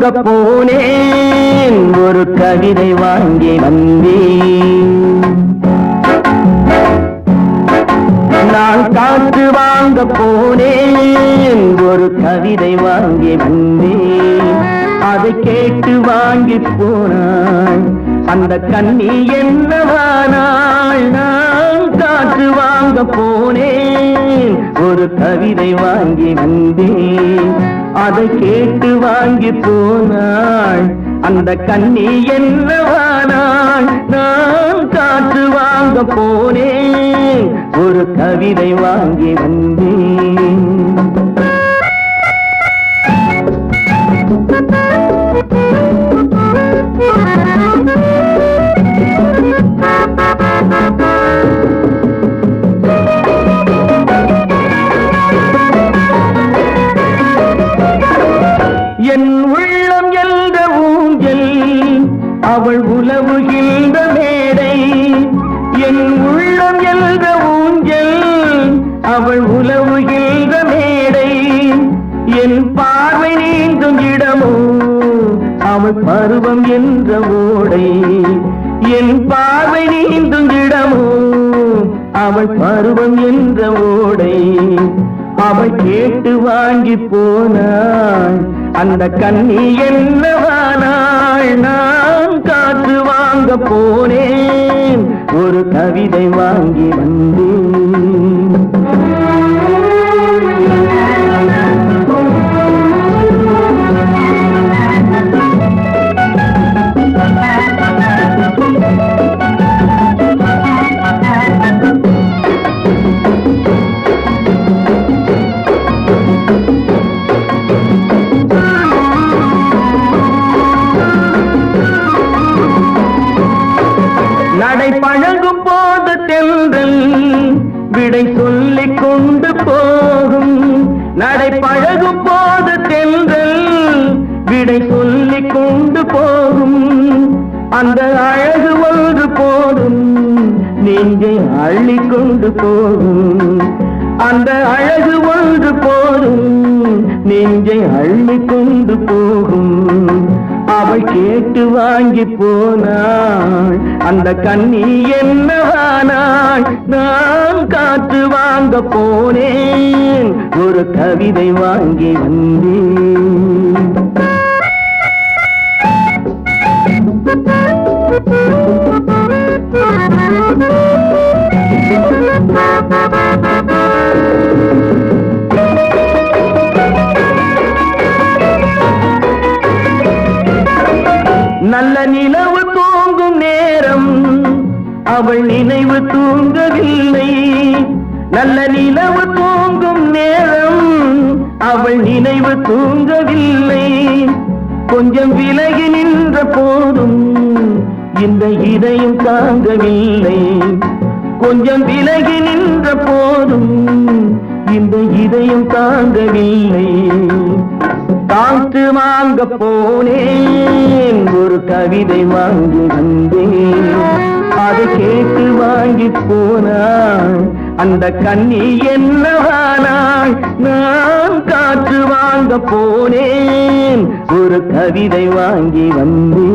வாங்க போனேன், ஒரு கவிதை வாங்கி வந்தேன். நான் காற்று வாங்க போனேன், ஒரு கவிதை வாங்கி வந்தேன். அதை கேட்டு வாங்கி போனாள் அந்த கண்ணி என்னவானாள். நான் காற்று வாங்க போனேன், ஒரு கவிதை வாங்கி வந்தேன். அதை கேட்டு வாங்கி போனாள் அந்த கண்ணி என்னவானாள். நான் காற்று வாங்க போனேன், ஒரு கவிதை வாங்கி வந்தேன். என் உள்ளம் என்ற ஊஞ்சல் அவள் உலவுகின்ற மேடை. என் உள்ளம் என்ற ஊஞ்சல் அவள் உலவுகின்ற மேடை. என் பார்வை நீந்தும் இடமோ அவள் பருவம் என்ற ஓடை. என் பார்வை நீந்தும் இடமோ அவள் பருவம் என்ற ஓடை. அவள் கேட்டு வாங்கி போனாள் அந்த கண்ணி என்னவானாள். நான் காற்று வாங்க போனேன், ஒரு கவிதை வாங்கி வந்தேன். நடை பழகும் போது தென்றல் விடை சொல்லிக் கொண்டு போகும். நடை பழகும் போது தென்றல் விடை சொல்லிக் கொண்டு போகும். அந்த அழகு ஒன்று போதும் நெஞ்சை அள்ளிக் கொண்டு போகும். அந்த அழகு ஒன்று போதும் நெஞ்சை அள்ளிக் கொண்டு போகும். அவள் கேட்டு வாங்கி போனாள் அந்த கண்ணி என்னவானாள். நான் காற்று வாங்க போனேன், ஒரு கவிதை வாங்கி வந்தேன். நல்ல நிலவு தூங்கும் நேரம் அவள் நினைவு தூங்கவில்லை. நல்ல நிலவு தூங்கும் நேரம் அவள் நினைவு தூங்கவில்லை. கொஞ்சம் விலகி நின்ற போதும் இந்த இதயம் தாங்கவில்லை. கொஞ்சம் விலகி நின்ற போதும் இந்த இதயம் தாங்கவில்லை. காற்று வாங்க போனேன், ஒரு கவிதை வாங்கி வந்தேன். அதை கேட்டு வாங்கி போனாள் அந்த கண்ணி என்னவானாள். நான் காற்று வாங்க போனேன், ஒரு கவிதை வாங்கி வந்தேன்.